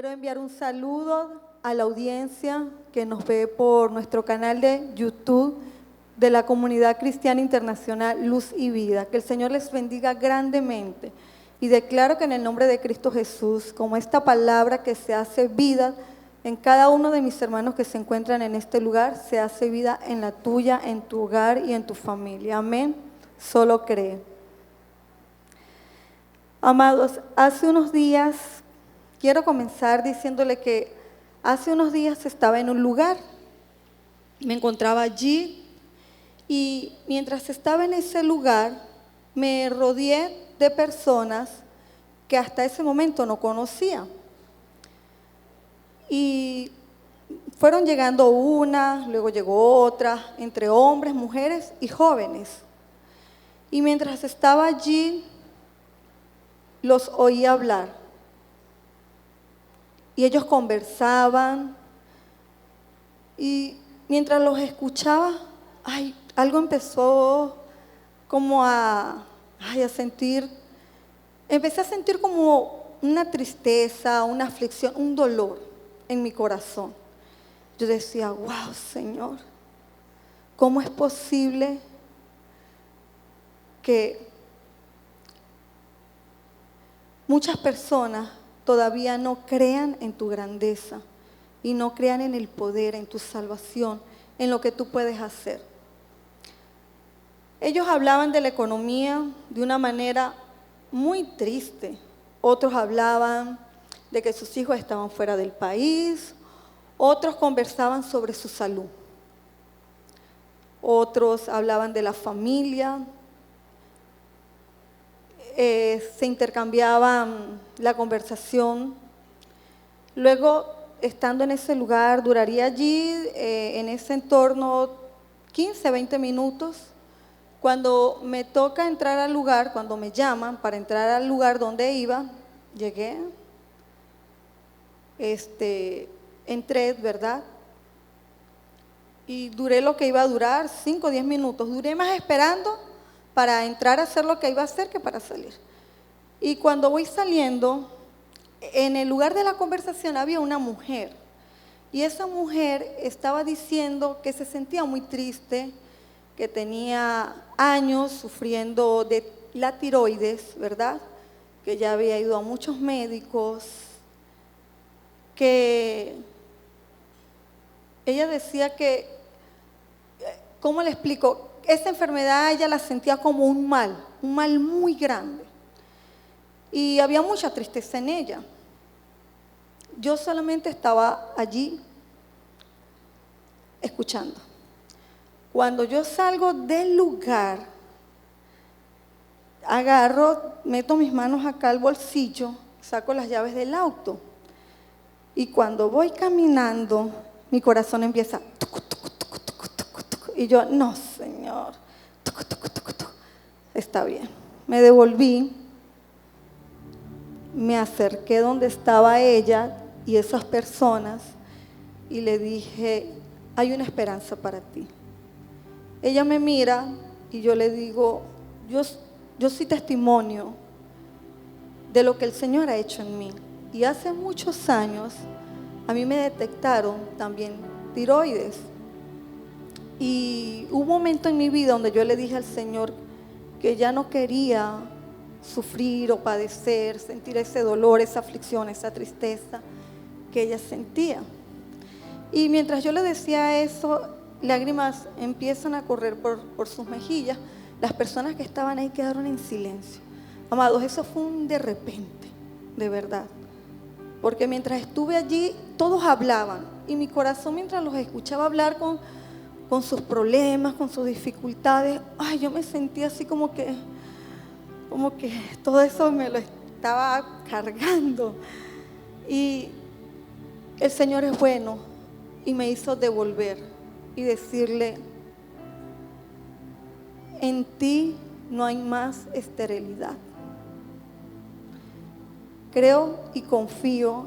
Quiero enviar un saludo a la audiencia que nos ve por nuestro canal de YouTube de la Comunidad Cristiana Internacional Luz y Vida. Que el Señor les bendiga grandemente. Y declaro que en el nombre de Cristo Jesús, como esta palabra que se hace vida en cada uno de mis hermanos que se encuentran en este lugar, se hace vida en la tuya, en tu hogar y en tu familia. Amén. Solo cree. Amados, hace unos días, quiero comenzar diciéndole que hace unos días estaba en un lugar, me encontraba allí y mientras estaba en ese lugar me rodeé de personas que hasta ese momento no conocía. Y fueron llegando una, luego llegó otra, entre hombres, mujeres y jóvenes. Y mientras estaba allí, los oí hablar. Y ellos conversaban. Y mientras los escuchaba, algo empezó como a sentir, empecé a sentir como una tristeza, una aflicción, un dolor en mi corazón. Yo decía, wow, Señor, ¿cómo es posible que muchas personas todavía no crean en tu grandeza y no crean en el poder, en tu salvación, en lo que tú puedes hacer? Ellos hablaban de la economía de una manera muy triste. Otros hablaban de que sus hijos estaban fuera del país. Otros conversaban sobre su salud. Otros hablaban de la familia. Se intercambiaban la conversación. Luego, estando en ese lugar, duraría allí, en ese entorno, 15, 20 minutos. Cuando me toca entrar al lugar, cuando me llaman para entrar al lugar donde iba, llegué, entré, ¿verdad? Y duré lo que iba a durar, 5 o 10 minutos. Duré más esperando para entrar a hacer lo que iba a hacer que para salir. Y cuando voy saliendo, en el lugar de la conversación había una mujer. Y esa mujer estaba diciendo que se sentía muy triste, que tenía años sufriendo de la tiroides, ¿verdad? Que ya había ido a muchos médicos, que ella decía que, ¿cómo le explico? Esa enfermedad ella la sentía como un mal muy grande. Y había mucha tristeza en ella. Yo solamente estaba allí escuchando. Cuando yo salgo del lugar, agarro, meto mis manos acá al bolsillo, saco las llaves del auto. Y cuando voy caminando, mi corazón empieza tucu, tucu, tucu, tucu, tucu, tucu. Y yo, no, Señor, tucu, tucu, tucu, tucu. Está bien. Me devolví, me acerqué donde estaba ella y esas personas y le dije, hay una esperanza para ti. Ella me mira y yo le digo, yo soy testimonio de lo que el Señor ha hecho en mí. Y hace muchos años a mí me detectaron también tiroides. Y hubo un momento en mi vida donde yo le dije al Señor que ya no quería sufrir o padecer, sentir ese dolor, esa aflicción, esa tristeza que ella sentía. Y mientras yo le decía eso, lágrimas empiezan a correr por sus mejillas. Las personas que estaban ahí quedaron en silencio. Amados, eso fue un de repente, de verdad. Porque mientras estuve allí, todos hablaban. Y mi corazón, mientras los escuchaba hablar con sus problemas, con sus dificultades, yo me sentía así como que todo eso me lo estaba cargando. Y el Señor es bueno y me hizo devolver y decirle, en ti no hay más esterilidad. Creo y confío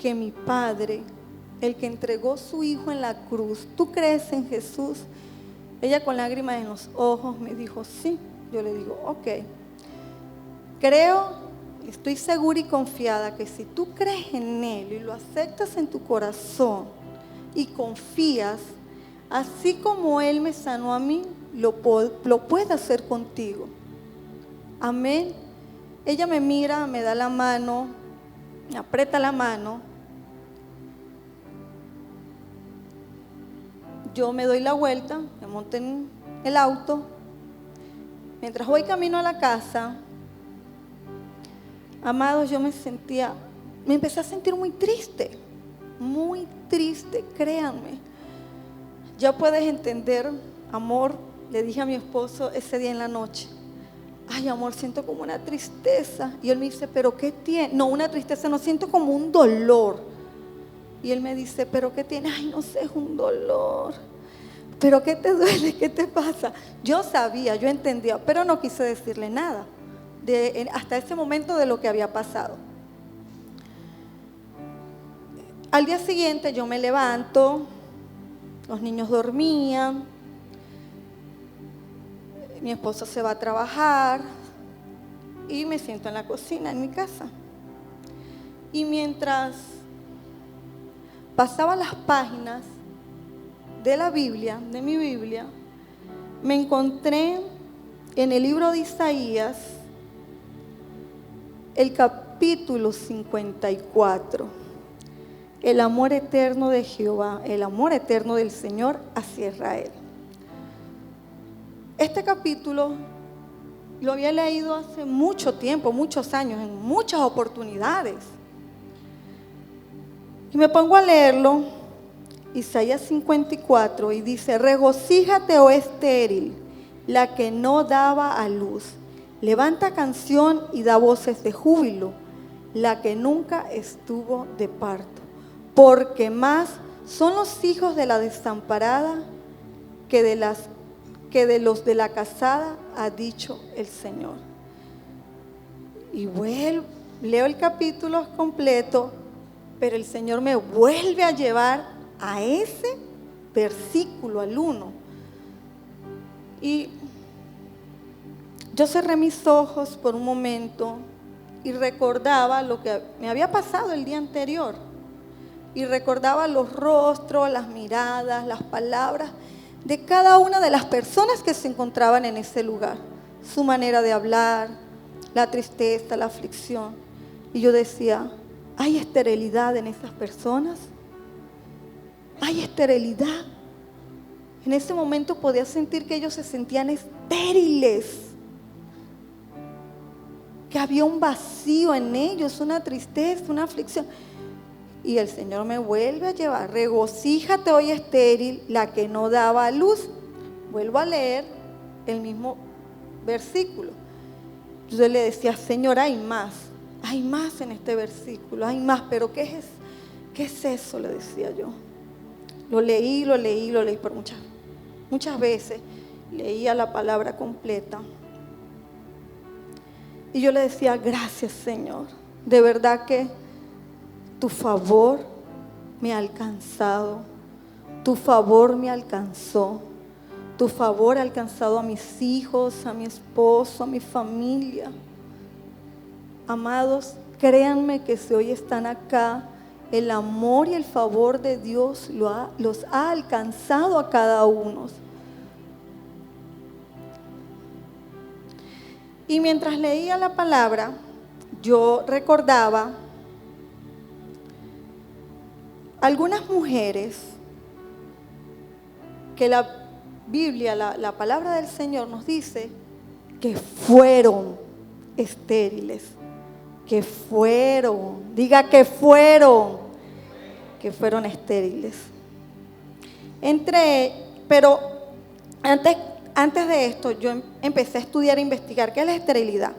que mi Padre, el que entregó su Hijo en la cruz, ¿tú crees en Jesús? Ella con lágrimas en los ojos me dijo, sí. Yo le digo, ok. Creo estoy segura y confiada que si tú crees en Él y lo aceptas en tu corazón y confías, así como Él me sanó a mí, lo puede hacer contigo. Amén. Ella me mira, me da la mano, me aprieta la mano. Yo me doy la vuelta, me monto en el auto. Mientras voy camino a la casa, amados, yo me empecé a sentir muy triste, créanme. Ya puedes entender, amor, le dije a mi esposo ese día en la noche, ay amor, siento como una tristeza. Y él me dice, ¿pero qué tiene? No, una tristeza, no, siento como un dolor. Y él me dice, ¿pero qué tiene? Ay, no sé, es un dolor. ¿Pero qué te duele? ¿Qué te pasa? Yo sabía, yo entendía, pero no quise decirle nada hasta ese momento de lo que había pasado. Al día siguiente yo me levanto, los niños dormían, mi esposo se va a trabajar y me siento en la cocina en mi casa. Y mientras pasaba las páginas de la Biblia, de mi Biblia, me encontré en el libro de Isaías, el capítulo 54, el amor eterno de Jehová, el amor eterno del Señor hacia Israel. Este capítulo lo había leído hace mucho tiempo, muchos años, en muchas oportunidades. Y me pongo a leerlo, Isaías 54, y dice, regocíjate, oh estéril, la que no daba a luz. Levanta canción y da voces de júbilo, la que nunca estuvo de parto. Porque más son los hijos de la desamparada que de los de la casada, ha dicho el Señor. Y leo el capítulo completo, pero el Señor me vuelve a llevar a ese versículo, al 1. Y yo cerré mis ojos por un momento y recordaba lo que me había pasado el día anterior. Y recordaba los rostros, las miradas, las palabras de cada una de las personas que se encontraban en ese lugar. Su manera de hablar, la tristeza, la aflicción. Y yo decía, ¿hay esterilidad en esas personas? ¿Hay esterilidad? En ese momento podía sentir que ellos se sentían estériles, que había un vacío en ellos, una tristeza, una aflicción. Y el Señor me vuelve a llevar, regocíjate, hoy estéril, la que no daba a luz. Vuelvo a leer el mismo versículo. Yo le decía, Señor, hay más en este versículo, hay más, pero ¿qué es eso? Le decía yo. Lo leí por muchas veces, leía la palabra completa. Y yo le decía, gracias Señor, de verdad que tu favor me ha alcanzado, tu favor me alcanzó, tu favor ha alcanzado a mis hijos, a mi esposo, a mi familia. Amados, créanme que si hoy están acá, el amor y el favor de Dios los ha alcanzado a cada uno. Y mientras leía la palabra, yo recordaba algunas mujeres que la Biblia, la palabra del Señor nos dice que fueron estériles, que fueron estériles. Pero antes de esto, yo empecé a estudiar e investigar qué es la esterilidad.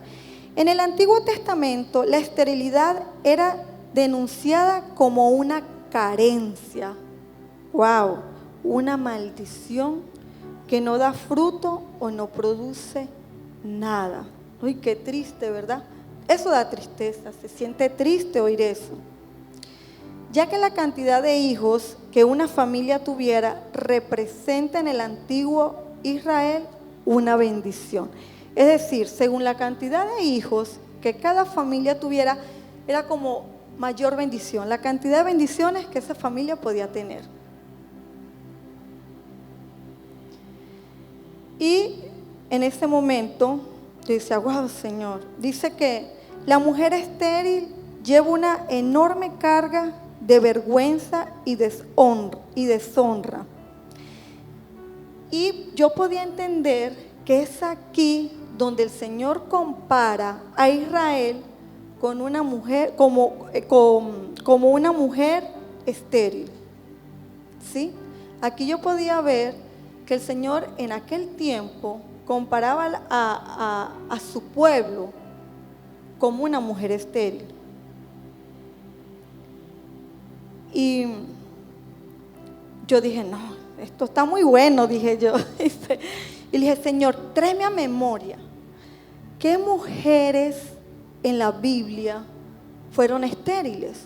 En el Antiguo Testamento, la esterilidad era denunciada como una carencia, una maldición que no da fruto o no produce nada. Uy, qué triste, ¿verdad? Eso da tristeza, se siente triste oír eso. Ya que la cantidad de hijos que una familia tuviera representa en el antiguo Israel una bendición. Es decir, según la cantidad de hijos que cada familia tuviera, era como mayor bendición, la cantidad de bendiciones que esa familia podía tener. Y en ese momento yo decía, wow, Señor, dice que la mujer estéril lleva una enorme carga de vergüenza y deshonra. Y yo podía entender que es aquí donde el Señor compara a Israel con una mujer, como una mujer estéril. ¿Sí? Aquí yo podía ver que el Señor en aquel tiempo comparaba a su pueblo como una mujer estéril. Y yo dije, no, esto está muy bueno, dije yo. Y le dije, Señor, tráeme a memoria, ¿qué mujeres en la Biblia fueron estériles?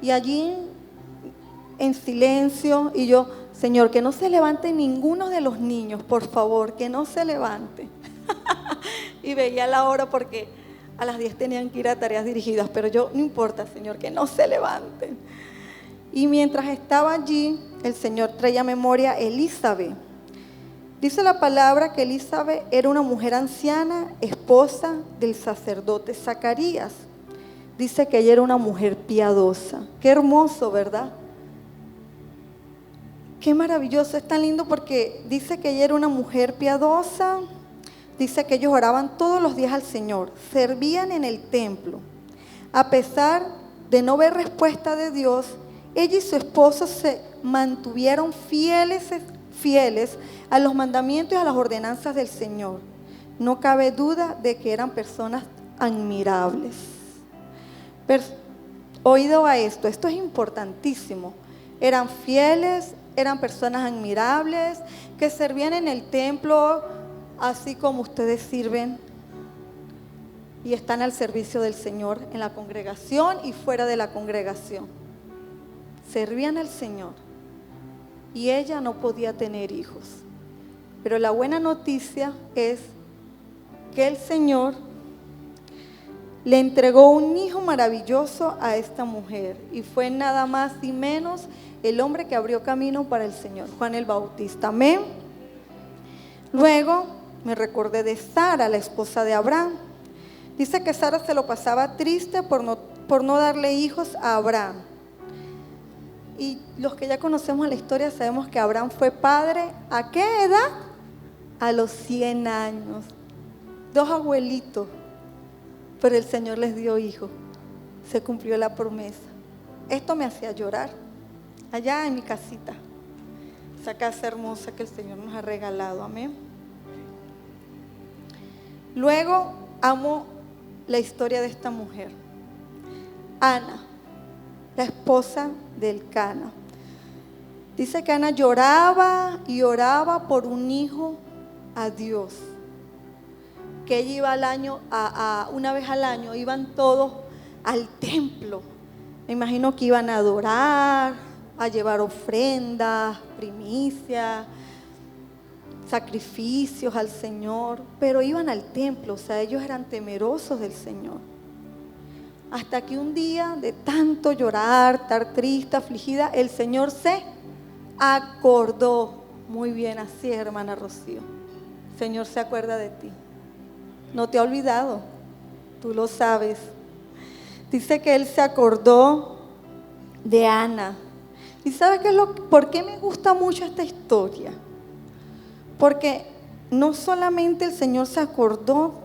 Y allí en silencio, y yo, Señor, que no se levante ninguno de los niños, por favor, que no se levante. Y veía la hora porque a las 10 tenían que ir a tareas dirigidas, pero yo, no importa, Señor, que no se levanten. Y mientras estaba allí, el Señor traía a memoria a Elizabeth. Dice la palabra que Elizabeth era una mujer anciana, esposa del sacerdote Zacarías. Dice que ella era una mujer piadosa. Qué hermoso, ¿verdad? Qué maravilloso, es tan lindo porque dice que ella era una mujer piadosa. Dice que ellos oraban todos los días al Señor, servían en el templo. A pesar de no ver respuesta de Dios, ella y su esposo se mantuvieron fieles a los mandamientos y a las ordenanzas del Señor. No cabe duda de que eran personas admirables. Oído a esto es importantísimo. Eran fieles, eran personas admirables, que servían en el templo, así como ustedes sirven y están al servicio del Señor en la congregación y fuera de la congregación. Servían al Señor y ella no podía tener hijos. Pero la buena noticia es que el Señor le entregó un hijo maravilloso a esta mujer y fue nada más y menos el hombre que abrió camino para el Señor, Juan el Bautista. Amén. Luego me recordé de Sara, la esposa de Abraham. Dice que Sara se lo pasaba triste por no darle hijos a Abraham. Y los que ya conocemos la historia sabemos que Abraham fue padre, ¿a qué edad? A los 100 años. 2 abuelitos, pero el Señor les dio hijos. Se cumplió la promesa. Esto me hacía llorar, allá en mi casita, esa casa hermosa que el Señor nos ha regalado, amén. Luego amo la historia de esta mujer, Ana, la esposa del Cana. Dice que Ana lloraba y oraba por un hijo a Dios, que ella iba al año, una vez al año, iban todos al templo. Me imagino que iban a adorar, a llevar ofrendas, primicias, sacrificios al Señor, pero iban al templo, o sea, ellos eran temerosos del Señor. Hasta que un día, de tanto llorar, estar triste, afligida, el Señor se acordó. Muy bien, así es, hermana Rocío. El Señor se acuerda de ti. No te ha olvidado, tú lo sabes. Dice que Él se acordó de Ana. ¿Y sabes qué es por qué me gusta mucho esta historia? Porque no solamente el Señor se acordó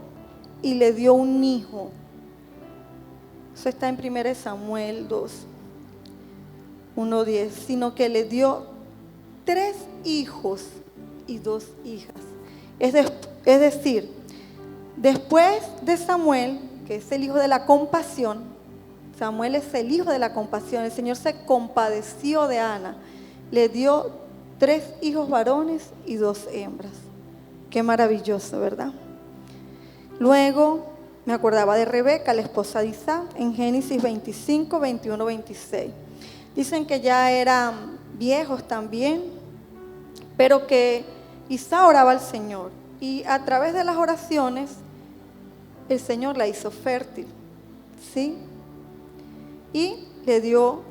y le dio un hijo. Eso está en 1 Samuel 2, 1:10, sino que le dio 3 hijos y 2 hijas. Es decir, después de Samuel, que es el hijo de la compasión, Samuel es el hijo de la compasión, el Señor se compadeció de Ana, le dio 3 hijos varones y 2 hembras. Qué maravilloso, ¿verdad? Luego me acordaba de Rebeca, la esposa de Isaac, en Génesis 25, 21, 26. Dicen que ya eran viejos también, pero que Isaac oraba al Señor. Y a través de las oraciones, el Señor la hizo fértil, ¿sí? Y le dio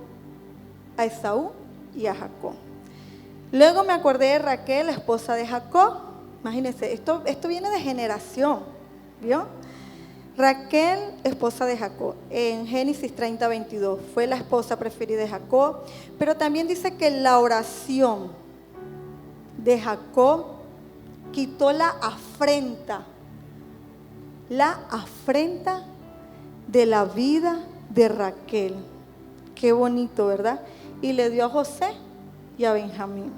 a Esaú y a Jacob. Luego me acordé de Raquel, la esposa de Jacob. Imagínense, esto viene de generación, ¿vio? Raquel, esposa de Jacob, en Génesis 30:22, fue la esposa preferida de Jacob, pero también dice que la oración de Jacob quitó la afrenta de la vida de Raquel. Qué bonito, ¿verdad? Y le dio a José y a Benjamín.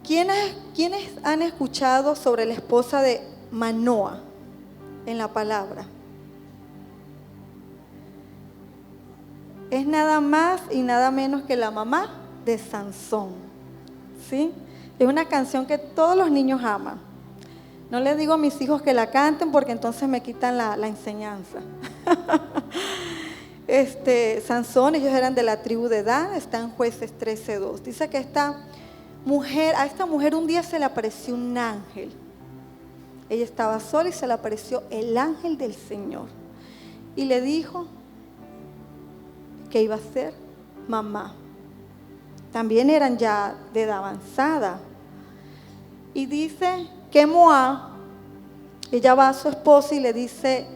¿Quiénes han escuchado sobre la esposa de Manoa en la palabra? Es nada más y nada menos que la mamá de Sansón, ¿sí? Es una canción que todos los niños aman. No les digo a mis hijos que la canten porque entonces me quitan la enseñanza. Sansón, ellos eran de la tribu de Dan, está en Jueces 13:2. Dice que a esta mujer un día se le apareció un ángel. Ella estaba sola y se le apareció el ángel del Señor. Y le dijo que iba a ser mamá. También eran ya de edad avanzada. Y dice que Moab, ella va a su esposa y le dice,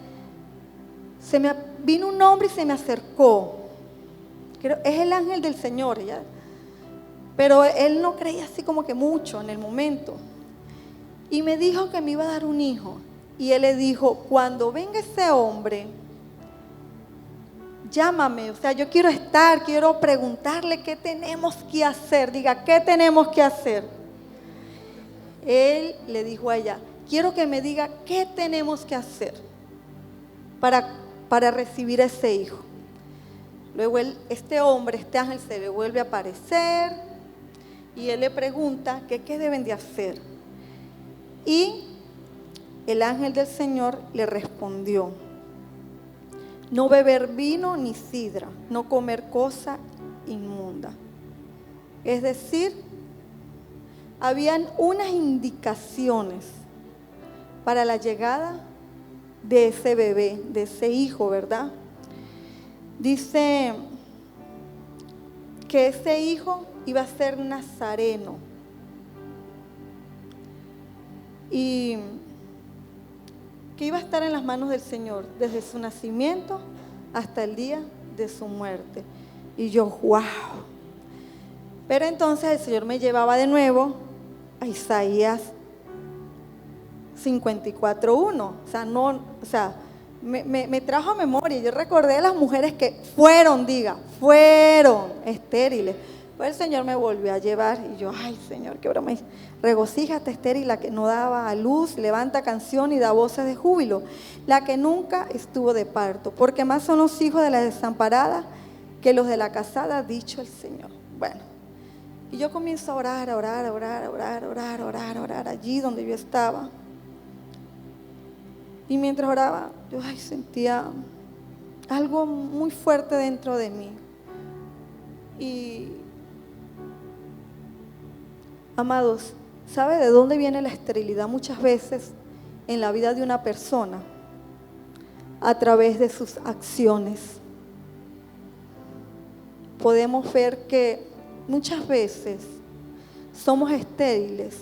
vino un hombre y se me acercó. Es el ángel del Señor, ella. Pero él no creía así como que mucho en el momento. Y me dijo que me iba a dar un hijo. Y él le dijo, cuando venga ese hombre, llámame. O sea, yo quiero preguntarle qué tenemos que hacer. Diga, ¿qué tenemos que hacer? Él le dijo a ella, quiero que me diga qué tenemos que hacer para recibir a ese hijo. Luego este ángel se le vuelve a aparecer y él le pregunta que qué deben de hacer. Y el ángel del Señor le respondió, no beber vino ni sidra, no comer cosa inmunda. Es decir, habían unas indicaciones para la llegada de ese bebé, de ese hijo, ¿verdad? Dice que ese hijo iba a ser nazareno y que iba a estar en las manos del Señor desde su nacimiento hasta el día de su muerte. Y yo, wow. Pero entonces el Señor me llevaba de nuevo a Isaías 54:1. Me trajo a memoria. Yo recordé a las mujeres que fueron estériles. Pues el Señor me volvió a llevar y yo, ay Señor, qué broma. Regocíjate, estéril, la que no daba a luz, levanta canción y da voces de júbilo, la que nunca estuvo de parto, porque más son los hijos de la desamparada que los de la casada, ha dicho el Señor. Bueno, y yo comienzo a orar allí donde yo estaba. Y mientras oraba, yo sentía algo muy fuerte dentro de mí. Y, amados, ¿sabe de dónde viene la esterilidad muchas veces en la vida de una persona? A través de sus acciones. Podemos ver que muchas veces somos estériles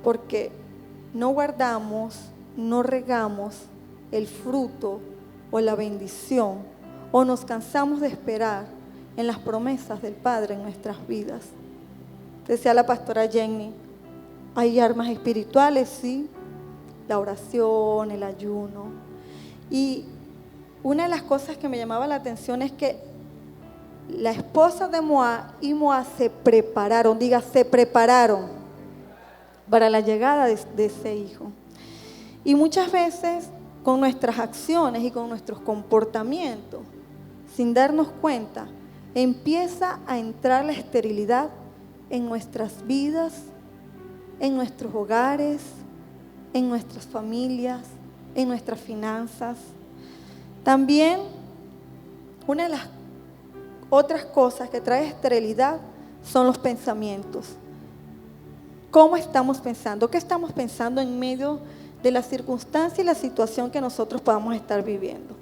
porque no guardamos, no regamos el fruto o la bendición, o nos cansamos de esperar en las promesas del Padre en nuestras vidas. Decía la pastora Jenny, hay armas espirituales, sí, la oración, el ayuno. Y una de las cosas que me llamaba la atención es que la esposa de Moab y Moab se prepararon para la llegada de ese hijo. Y muchas veces con nuestras acciones y con nuestros comportamientos, sin darnos cuenta, empieza a entrar la esterilidad en nuestras vidas, en nuestros hogares, en nuestras familias, en nuestras finanzas. También una de las otras cosas que trae esterilidad son los pensamientos. ¿Cómo estamos pensando? ¿Qué estamos pensando en medio de la circunstancia y la situación que nosotros podamos estar viviendo.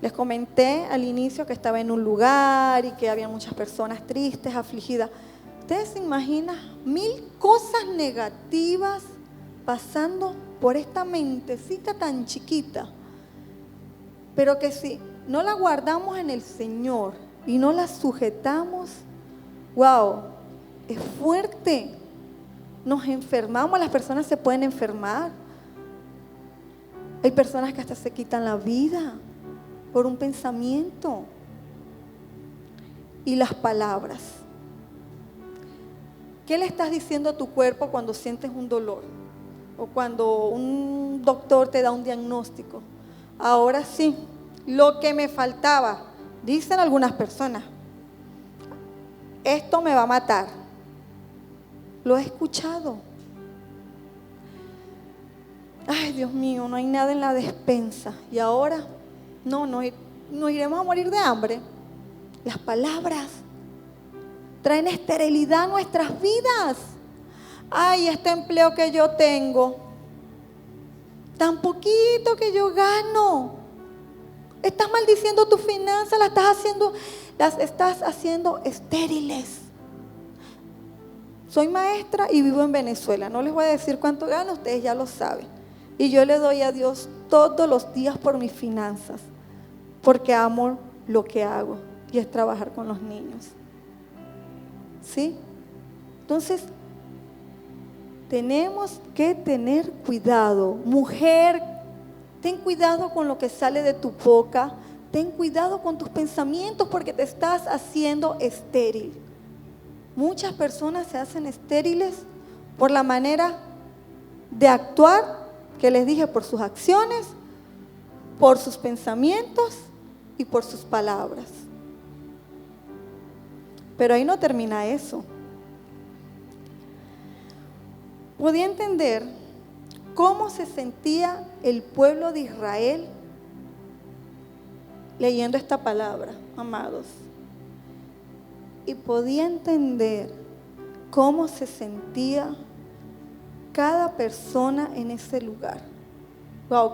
Les comenté al inicio que estaba en un lugar y que había muchas personas tristes, afligidas. ¿Ustedes se imaginan 1000 cosas negativas pasando por esta mentecita tan chiquita? Pero que si no la guardamos en el Señor y no la sujetamos, wow, es fuerte. Nos enfermamos, las personas se pueden enfermar. Hay personas que hasta se quitan la vida por un pensamiento. Y las palabras. ¿Qué le estás diciendo a tu cuerpo cuando sientes un dolor? O cuando un doctor te da un diagnóstico. Ahora sí, lo que me faltaba, dicen algunas personas, esto me va a matar. Lo he escuchado. Ay, Dios mío, no hay nada en la despensa. Y ahora, no iremos a morir de hambre. Las palabras traen esterilidad a nuestras vidas. Ay, este empleo que yo tengo, tan poquito que yo gano. Estás maldiciendo tu finanza, las estás haciendo estériles. Soy maestra y vivo en Venezuela. No les voy a decir cuánto gano, ustedes ya lo saben. Y yo le doy a Dios todos los días por mis finanzas, porque amo lo que hago y es trabajar con los niños. ¿Sí? Entonces, tenemos que tener cuidado. Mujer, ten cuidado con lo que sale de tu boca. Ten cuidado con tus pensamientos porque te estás haciendo estéril. Muchas personas se hacen estériles por la manera de actuar, que les dije, por sus acciones, por sus pensamientos y por sus palabras. Pero ahí no termina eso. Podía entender cómo se sentía el pueblo de Israel leyendo esta palabra, amados. Y podía entender cómo se sentía cada persona en ese lugar. Wow,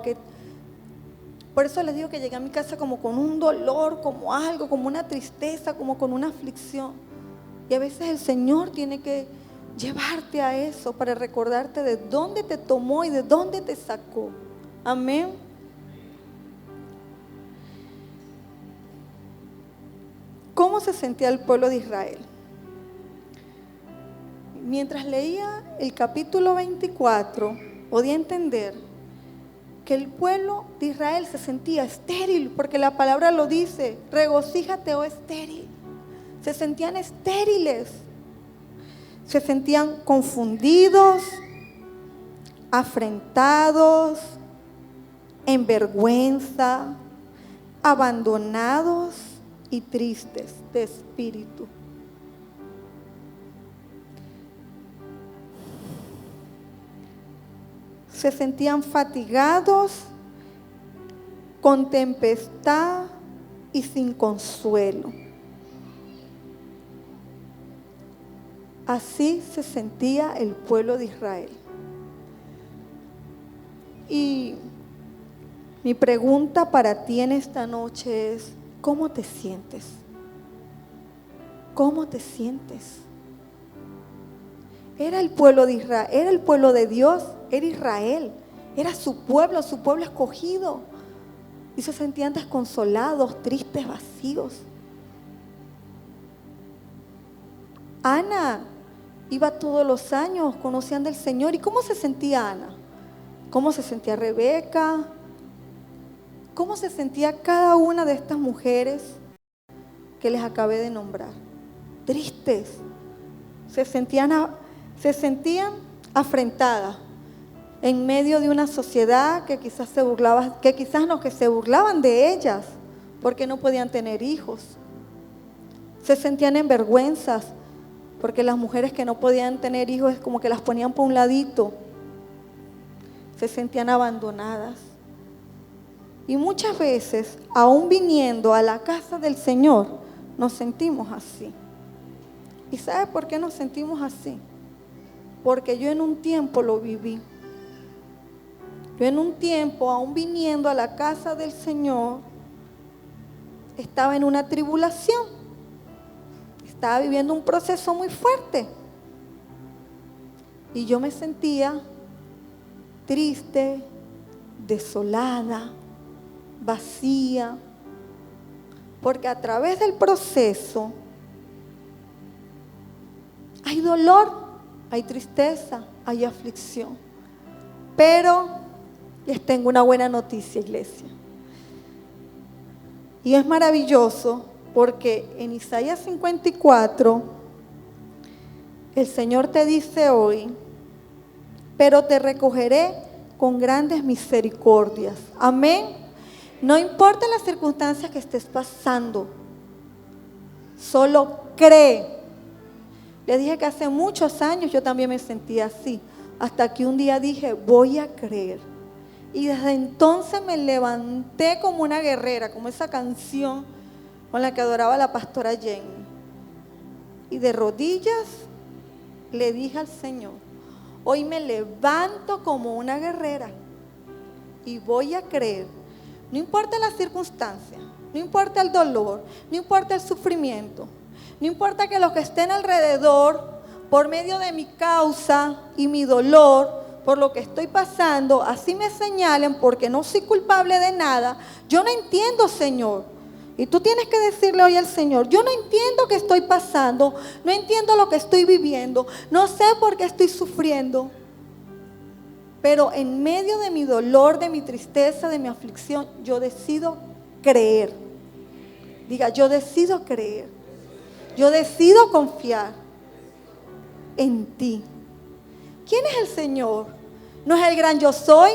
por eso les digo que llegué a mi casa como con un dolor, como algo, como una tristeza, como con una aflicción. Y a veces el Señor tiene que llevarte a eso para recordarte de dónde te tomó y de dónde te sacó. Amén. ¿Cómo se sentía el pueblo de Israel? Mientras leía el capítulo 24, podía entender que el pueblo de Israel se sentía estéril, porque la palabra lo dice, regocíjate, oh estéril. Se sentían estériles, se sentían confundidos, afrentados, en vergüenza, abandonados y tristes de espíritu. Se sentían fatigados, con tempestad y sin consuelo. Así se sentía el pueblo de Israel. Y mi pregunta para ti en esta noche es, ¿cómo te sientes? ¿Cómo te sientes? Era el pueblo de Israel, era el pueblo de Dios, era Israel, era su pueblo escogido. Y se sentían desconsolados, tristes, vacíos. Ana iba todos los años, conocían del Señor. ¿Y cómo se sentía Ana? ¿Cómo se sentía Rebeca? ¿Cómo se sentía cada una de estas mujeres que les acabé de nombrar? Tristes. Se sentían afrentadas en medio de una sociedad que quizás se burlaban de ellas porque no podían tener hijos. Se sentían en vergüenzas porque las mujeres que no podían tener hijos es como que las ponían por un ladito. Se sentían abandonadas. Y muchas veces, aún viniendo a la casa del Señor, nos sentimos así. ¿Y sabe por qué nos sentimos así? Porque yo en un tiempo lo viví. Yo en un tiempo, aún viniendo a la casa del Señor, estaba en una tribulación. Estaba viviendo un proceso muy fuerte. Y yo me sentía triste, desolada, vacía, porque a través del proceso hay dolor, hay tristeza, hay aflicción. Pero les tengo una buena noticia, iglesia. Y es maravilloso porque en Isaías 54, el Señor te dice hoy: pero te recogeré con grandes misericordias. Amén. No importa las circunstancias que estés pasando, solo cree. Le dije que hace muchos años yo también me sentía así, hasta que un día dije, voy a creer. Y desde entonces me levanté como una guerrera, como esa canción con la que adoraba la pastora Jenny. Y de rodillas le dije al Señor, hoy me levanto como una guerrera y voy a creer. No importa las circunstancias, no importa el dolor, no importa el sufrimiento, no importa que los que estén alrededor, por medio de mi causa y mi dolor, por lo que estoy pasando, así me señalen, porque no soy culpable de nada. Yo no entiendo, Señor. Y tú tienes que decirle hoy al Señor, yo no entiendo qué estoy pasando, no entiendo lo que estoy viviendo, no sé por qué estoy sufriendo. Pero en medio de mi dolor, de mi tristeza, de mi aflicción, yo decido creer. Diga, yo decido creer. Yo decido confiar en ti. ¿Quién es el Señor? No es el gran yo soy,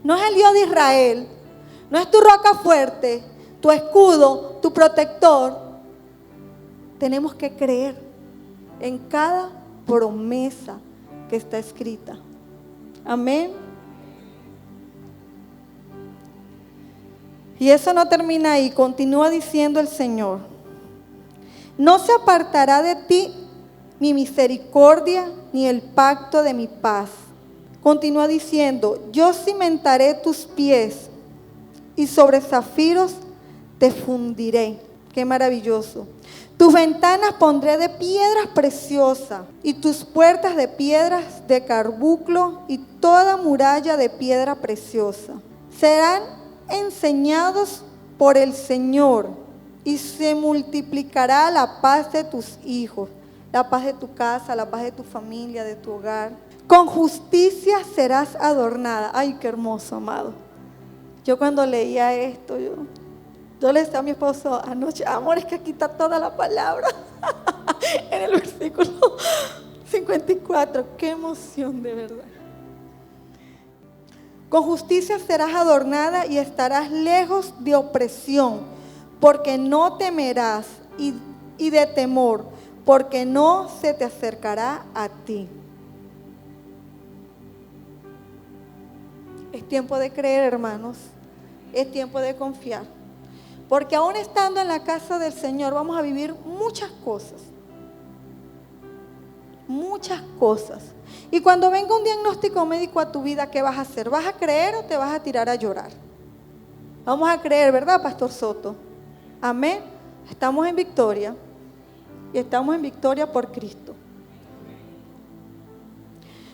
no es el Dios de Israel, no es tu roca fuerte, tu escudo, tu protector. Tenemos que creer en cada promesa que está escrita. Amén. Y eso no termina ahí, continúa diciendo el Señor: no se apartará de ti mi misericordia ni el pacto de mi paz. Continúa diciendo, yo cimentaré tus pies y sobre zafiros te fundiré. Qué maravilloso. Tus ventanas pondré de piedras preciosas y tus puertas de piedras de carbunclo y toda muralla de piedra preciosa. Serán enseñados por el Señor y se multiplicará la paz de tus hijos, la paz de tu casa, la paz de tu familia, de tu hogar. Con justicia serás adornada. Ay, qué hermoso, amado. Yo cuando leía esto, yo le decía a mi esposo anoche, amor, es que aquí está toda la palabra. En el versículo 54. Qué emoción, de verdad. Con justicia serás adornada y estarás lejos de opresión, porque no temerás, y de temor, porque no se te acercará a ti. Es tiempo de creer, hermanos. Es tiempo de confiar. Porque aún estando en la casa del Señor vamos a vivir muchas cosas. Muchas cosas. Y cuando venga un diagnóstico médico a tu vida, ¿qué vas a hacer? ¿Vas a creer o te vas a tirar a llorar? Vamos a creer, ¿verdad, Pastor Soto? Amén. Estamos en victoria. Y estamos en victoria por Cristo.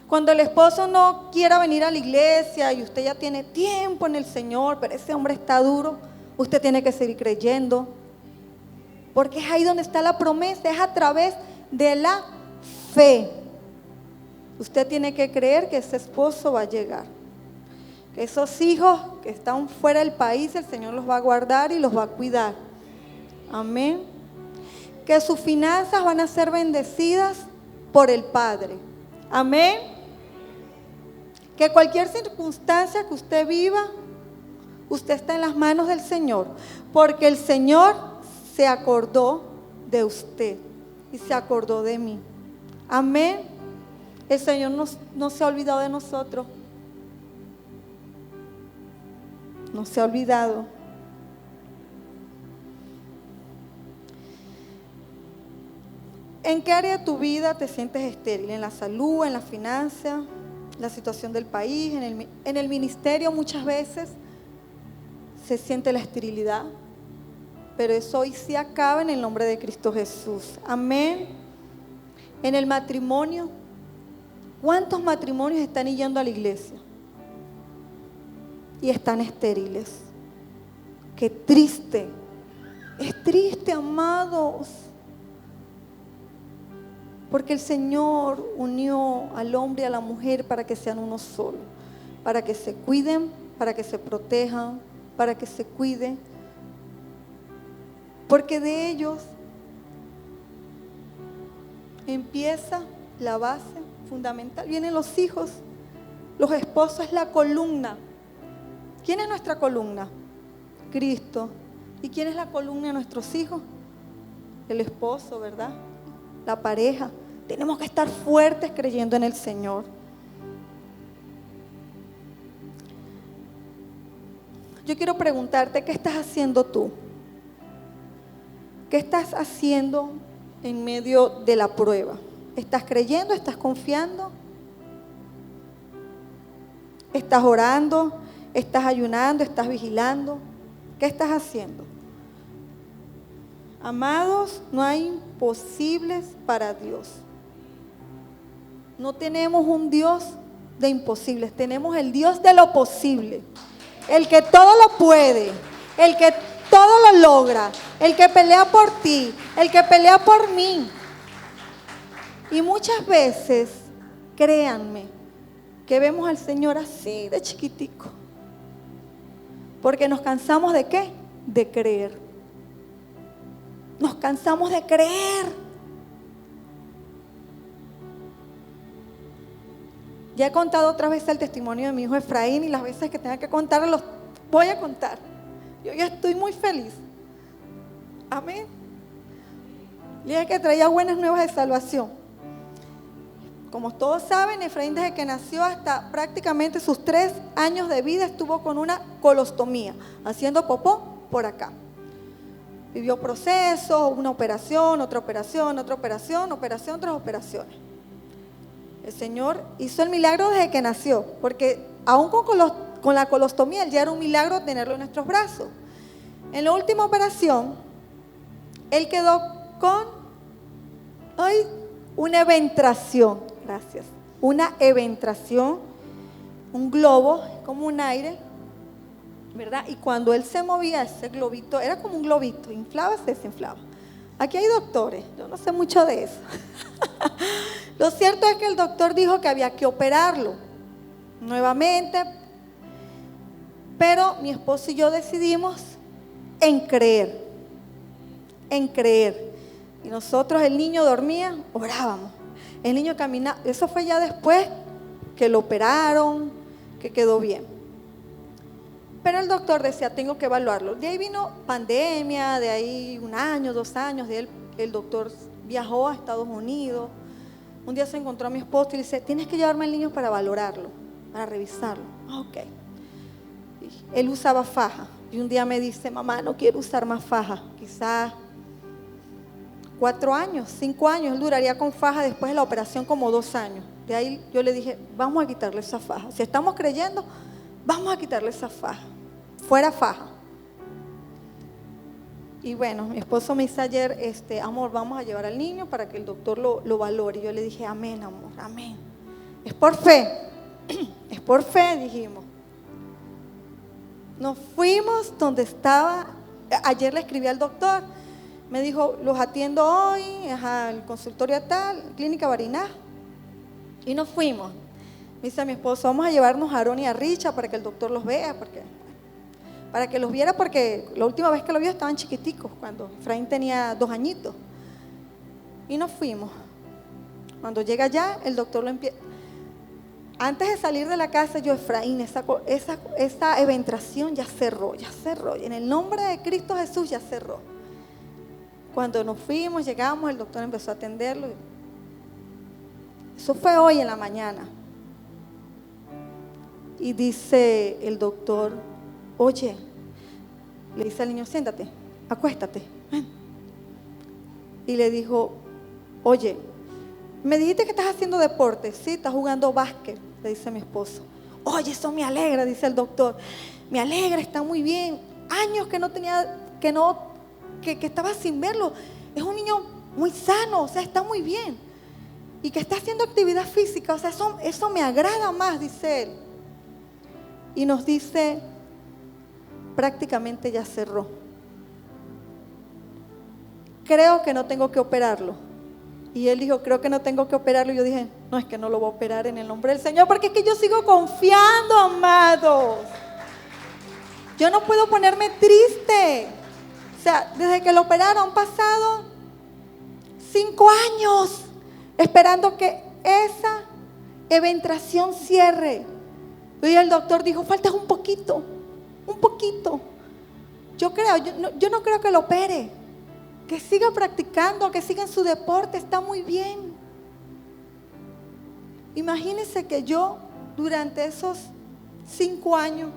Cuando el esposo no quiera venir a la iglesia y usted ya tiene tiempo en el Señor, pero ese hombre está duro, usted tiene que seguir creyendo. Porque es ahí donde está la promesa, es a través de la fe. Usted tiene que creer que ese esposo va a llegar. Que esos hijos que están fuera del país, el Señor los va a guardar y los va a cuidar. Amén. Que sus finanzas van a ser bendecidas por el Padre. Amén. Que cualquier circunstancia que usted viva, usted está en las manos del Señor, porque el Señor se acordó de usted y se acordó de mí. Amén. El Señor no se ha olvidado de nosotros. No se ha olvidado. ¿En qué área de tu vida te sientes estéril? ¿En la salud, en la finanza, la situación del país, en el ministerio muchas veces se siente la esterilidad, pero eso hoy se acaba en el nombre de Cristo Jesús. Amén. En el matrimonio, ¿cuántos matrimonios están yendo a la iglesia y están estériles? Qué triste. Es triste, amados, porque el Señor unió al hombre y a la mujer para que sean uno solo, para que se cuiden, para que se protejan, para que se cuiden, porque de ellos empieza la base fundamental. Vienen los hijos, los esposos es la columna. ¿Quién es nuestra columna? Cristo. ¿Y quién es la columna de nuestros hijos? El esposo, ¿verdad? La pareja. Tenemos que estar fuertes creyendo en el Señor. Yo quiero preguntarte, ¿qué estás haciendo tú? ¿Qué estás haciendo en medio de la prueba? ¿Estás creyendo? ¿Estás confiando? ¿Estás orando? ¿Estás ayunando? ¿Estás vigilando? ¿Qué estás haciendo? Amados, no hay imposibles para Dios. No tenemos un Dios de imposibles, tenemos el Dios de lo posible. El que todo lo puede, el que todo lo logra, el que pelea por ti, el que pelea por mí. Y muchas veces, créanme, que vemos al Señor así de chiquitico. Porque nos cansamos ¿de qué? De creer. Nos cansamos de creer. Ya he contado otras veces el testimonio de mi hijo Efraín y las veces que tenga que contar los voy a contar. Yo ya estoy muy feliz. Amén. Le dije que traía buenas nuevas de salvación. Como todos saben, Efraín desde que nació hasta prácticamente sus 3 años de vida estuvo con una colostomía, haciendo popó por acá. Vivió procesos, una operación, otra operación, otra operación, operación tras operaciones. El Señor hizo el milagro desde que nació, porque aún con la colostomía ya era un milagro tenerlo en nuestros brazos. En la última operación, él quedó con una eventración. Gracias. Una eventración, un globo, como un aire, ¿verdad? Y cuando él se movía, ese globito, era como un globito, inflaba, se desinflaba. Aquí hay doctores, yo no sé mucho de eso. Lo cierto es que el doctor dijo que había que operarlo nuevamente, pero mi esposo y yo decidimos en creer, en creer. Y nosotros, el niño dormía, orábamos. El niño caminaba, eso fue ya después que lo operaron, que quedó bien. Pero el doctor decía, tengo que evaluarlo. De ahí vino pandemia, de ahí 1 año, 2 años, de él, el doctor viajó a Estados Unidos. Un día se encontró a mi esposo y le dice, tienes que llevarme al niño para valorarlo, para revisarlo. Ok. Él usaba faja y un día me dice, mamá, no quiero usar más faja, quizás 4 años, 5 años, él duraría con faja después de la operación como 2 años. De ahí yo le dije, vamos a quitarle esa faja. Si estamos creyendo, vamos a quitarle esa faja. Fuera faja. Y bueno, mi esposo me dice ayer, amor, vamos a llevar al niño para que el doctor lo valore. Y yo le dije, amén, amor, amén. Es por fe, es por fe, dijimos. Nos fuimos donde estaba, ayer le escribí al doctor. Me dijo, los atiendo hoy, al consultorio tal, clínica Barinas. Y nos fuimos. Me dice a mi esposo, vamos a llevarnos a Aaron y a Richa para que el doctor los vea, para que los viera, porque la última vez que lo vio estaban chiquiticos, cuando Efraín tenía 2 añitos. Y nos fuimos. Cuando llega allá, el doctor lo empieza. Antes de salir de la casa, yo, Efraín, esa eventración ya cerró. Y en el nombre de Cristo Jesús ya cerró. Cuando nos fuimos, llegamos, el doctor empezó a atenderlo. Eso fue hoy en la mañana. Y dice el doctor, oye, le dice al niño, siéntate, acuéstate. Ven. Y le dijo, oye, me dijiste que estás haciendo deporte, sí, estás jugando básquet. le dice mi esposo. Oye, eso me alegra, dice el doctor. Me alegra, está muy bien. Años que no tenía, que estaba sin verlo. Es un niño muy sano, o sea, está muy bien. Y que está haciendo actividad física, o sea, eso me agrada más, dice él. Y nos dice, prácticamente ya cerró. Creo que no tengo que operarlo. Y él dijo, creo que no tengo que operarlo. Y yo dije, no, es que no lo voy a operar en el nombre del Señor, porque es que yo sigo confiando, amados. Yo no puedo ponerme triste. O sea, desde que lo operaron han pasado 5 años esperando que esa eventración cierre. Y el doctor dijo, falta un poquito. Yo no creo que lo opere. Que siga practicando, que siga en su deporte, está muy bien. Imagínense que yo durante esos 5 años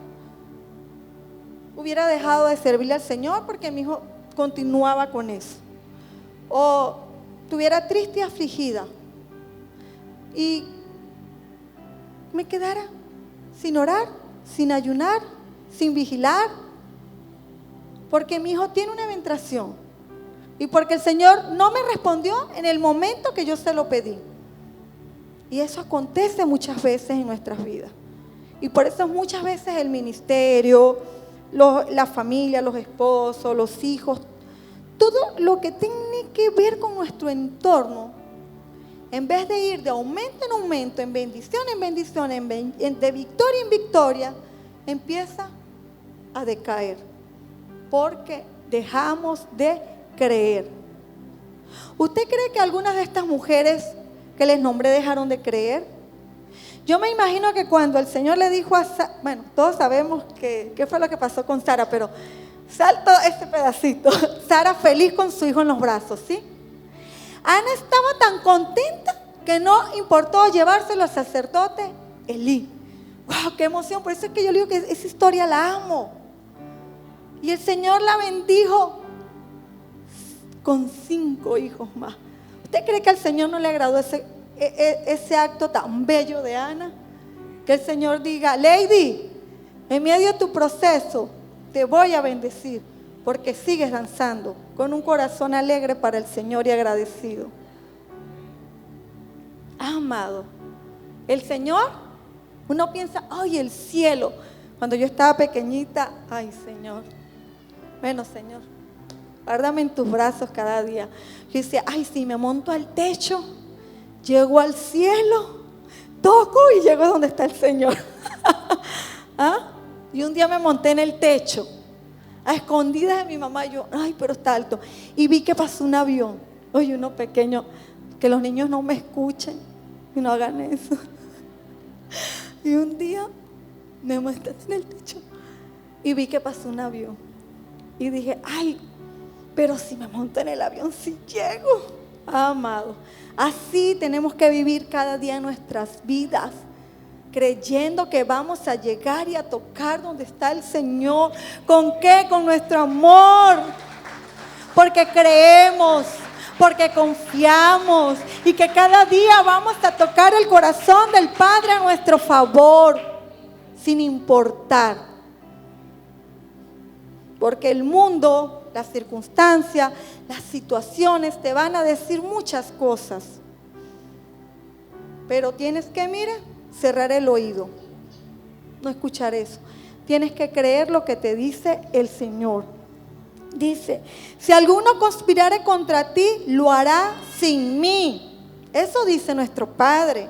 hubiera dejado de servirle al Señor porque mi hijo continuaba con eso. O estuviera triste y afligida y me quedara sin orar, sin ayunar, sin vigilar, porque mi hijo tiene una eventración y porque el Señor no me respondió en el momento que yo se lo pedí. Y eso acontece muchas veces en nuestras vidas. Y por eso muchas veces el ministerio, la familia, los esposos, los hijos, todo lo que tiene que ver con nuestro entorno, en vez de ir de aumento en aumento, en bendición en bendición, de victoria en victoria, empieza a decaer. Porque dejamos de creer. ¿Usted cree que algunas de estas mujeres que les nombré dejaron de creer? Yo me imagino que cuando el Señor le dijo a Sara, bueno, todos sabemos qué fue lo que pasó con Sara, pero salto ese pedacito. Sara feliz con su hijo en los brazos, ¿sí? Ana estaba tan contenta que no importó llevárselo al sacerdote Elí. ¡Wow! ¡Qué emoción! Por eso es que yo digo que esa historia la amo. Y el Señor la bendijo con 5 hijos más. ¿Usted cree que al Señor no le agradó ese acto tan bello de Ana? Que el Señor diga, Lady, en medio de tu proceso te voy a bendecir porque sigues danzando con un corazón alegre para el Señor y agradecido. Amado, el Señor, uno piensa, ay, el cielo. Cuando yo estaba pequeñita, ay, Señor, bueno, Señor, guárdame en tus brazos cada día. Yo decía, ay, si me monto al techo, llego al cielo, toco y llego donde está el Señor. ¿Ah? Y un día me monté en el techo, a escondidas de mi mamá, y yo, ay, pero está alto. Y vi que pasó un avión, oye, uno pequeño, que los niños no me escuchen y no hagan eso. Y un día me monté en el techo y vi que pasó un avión. Y dije, ay, pero si me monto en el avión, sí llego. Amado, así tenemos que vivir cada día nuestras vidas, creyendo que vamos a llegar y a tocar donde está el Señor. ¿Con qué? Con nuestro amor. Porque creemos, porque confiamos y que cada día vamos a tocar el corazón del Padre a nuestro favor, sin importar. Porque el mundo, las circunstancias, las situaciones te van a decir muchas cosas. Pero tienes que, mire, cerrar el oído, no escuchar eso. Tienes que creer lo que te dice el Señor. Dice, si alguno conspirare contra ti, lo hará sin mí. Eso dice nuestro Padre.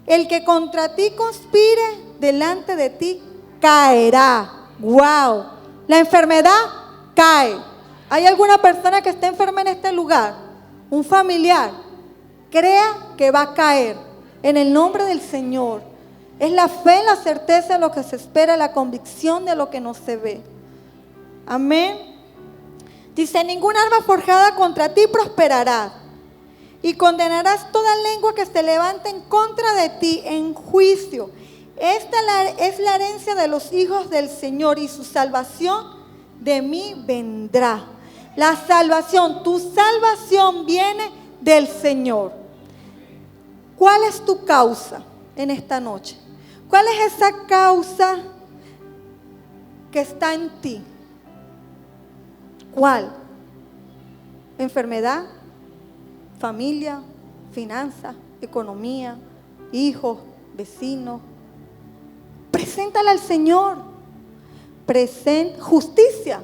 El que contra ti conspire delante de ti, caerá. ¡Wow! La enfermedad cae. ¿Hay alguna persona que esté enferma en este lugar? Un familiar. Crea que va a caer en el nombre del Señor. Es la fe, la certeza de lo que se espera, la convicción de lo que no se ve. Amén. Dice, ningún arma forjada contra ti prosperará, y condenarás toda lengua que se levante en contra de ti en juicio. Esta es la herencia de los hijos del Señor, y su salvación de mí vendrá. La salvación, tu salvación viene del Señor. ¿Cuál es tu causa? en esta noche? ¿Cuál es esa causa que está en ti? ¿Cuál? ¿Enfermedad? ¿Familia? ¿Finanzas? ¿Economía? ¿Hijos? ¿Vecinos? Preséntala al Señor. Justicia.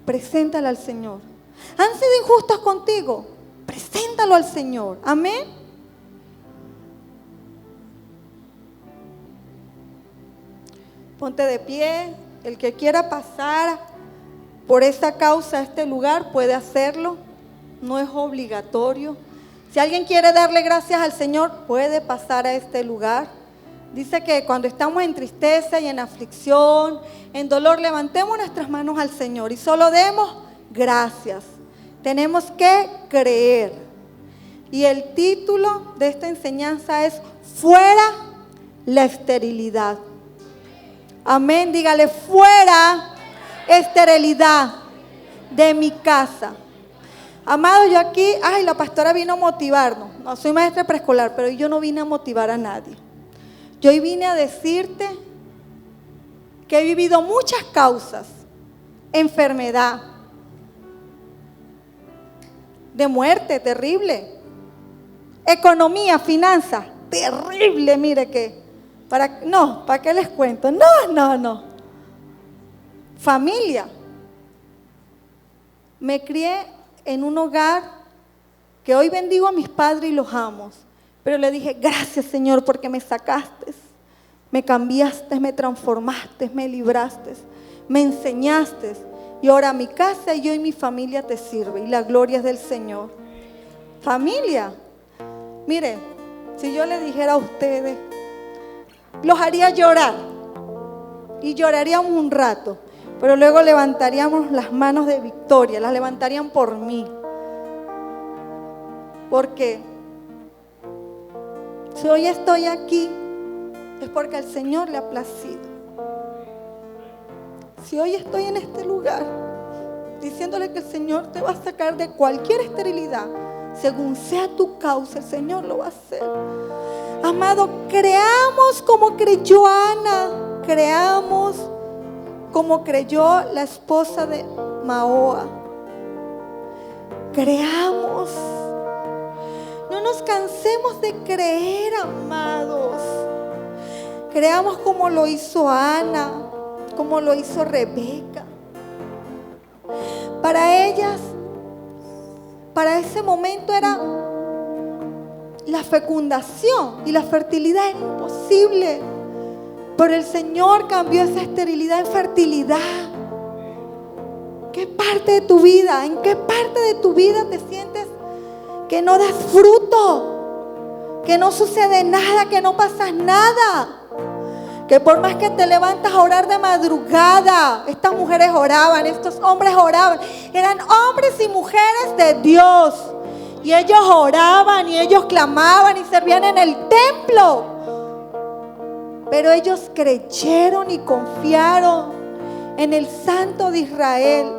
Preséntala al Señor. ¿Han sido injustos contigo? Preséntalo al Señor. Amén. Ponte de pie. El que quiera pasar por esta causa a este lugar puede hacerlo. No es obligatorio. Si alguien quiere darle gracias al Señor, puede pasar a este lugar. Dice que cuando estamos en tristeza y en aflicción, en dolor, levantemos nuestras manos al Señor y solo demos gracias. Tenemos que creer. Y el título de esta enseñanza es fuera la esterilidad. Amén. Dígale, fuera esterilidad de mi casa. Amado, yo aquí, la pastora vino a motivarnos. No, soy maestra preescolar, pero yo no vine a motivar a nadie. Yo hoy vine a decirte que he vivido muchas causas, enfermedad, de muerte, terrible, economía, finanzas, terrible, mire que, ¿para qué les cuento? No. Familia. Me crié en un hogar que hoy bendigo a mis padres y los amo. Pero le dije, gracias Señor porque me sacaste, me cambiaste, me transformaste, me libraste, me enseñaste. Y ahora mi casa y yo y mi familia te sirve y la gloria es del Señor. Familia, mire, si yo le dijera a ustedes, los haría llorar y lloraríamos un rato, pero luego levantaríamos las manos de victoria, las levantarían por mí. Porque si hoy estoy aquí, es porque al Señor le ha placido. Si hoy estoy en este lugar, diciéndole que el Señor te va a sacar de cualquier esterilidad, según sea tu causa, el Señor lo va a hacer. Amado, creamos como creyó Ana, creamos como creyó la esposa de Manoah. Creamos. No nos cansemos de creer, amados. Creamos como lo hizo Ana, como lo hizo Rebeca. Para ellas, para ese momento era la fecundación y la fertilidad era imposible. Pero el Señor cambió esa esterilidad en fertilidad. ¿Qué parte de tu vida? ¿En qué parte de tu vida te sientes que no das fruto? Que no sucede nada, que no pasa nada. Que por más que te levantas a orar de madrugada, estas mujeres oraban, estos hombres oraban. Eran hombres y mujeres de Dios. Y ellos oraban y ellos clamaban y servían en el templo. Pero ellos creyeron y confiaron en el Santo de Israel.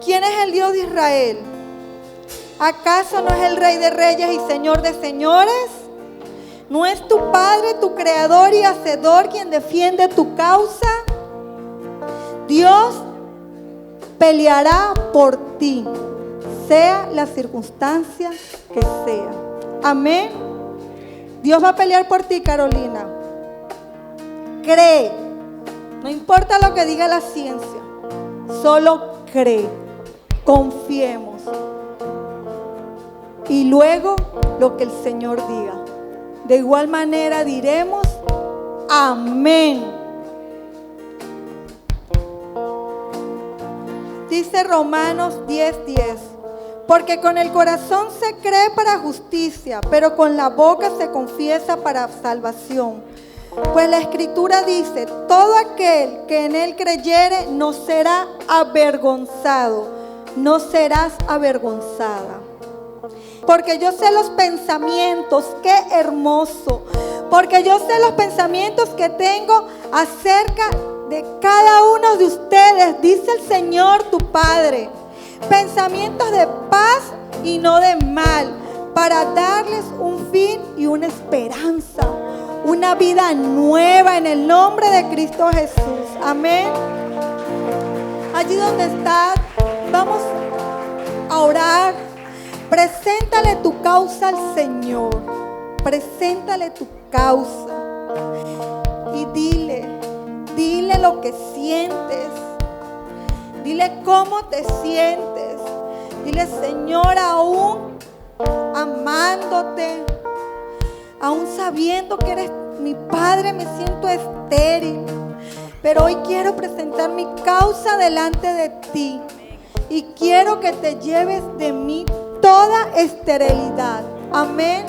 ¿Quién es el Dios de Israel? ¿Acaso no es el Rey de Reyes y Señor de Señores? ¿No es tu Padre, tu Creador y Hacedor quien defiende tu causa? Dios peleará por ti, sea la circunstancia que sea. Amén. Dios va a pelear por ti, Carolina. Cree. No importa lo que diga la ciencia. Solo cree. Confiemos. Y luego lo que el Señor diga. De igual manera diremos amén. Dice Romanos 10:10. Porque con el corazón se cree para justicia, pero con la boca se confiesa para salvación. Pues la Escritura dice, todo aquel que en él creyere no será avergonzado, no serás avergonzada. porque yo sé los pensamientos, qué hermoso, porque yo sé los pensamientos que tengo acerca de cada uno de ustedes, dice el Señor tu Padre, pensamientos de paz y no de mal, para darles un fin y una esperanza, una vida nueva en el nombre de Cristo Jesús. Amén. Allí donde estás, vamos a orar. Preséntale tu causa al Señor. Preséntale tu causa. Y dile lo que sientes. Dile cómo te sientes. Dile, Señor, aún amándote, aún sabiendo que eres mi Padre, me siento estéril. Pero hoy quiero presentar mi causa delante de ti. Y quiero que te lleves de mí toda esterilidad. Amén.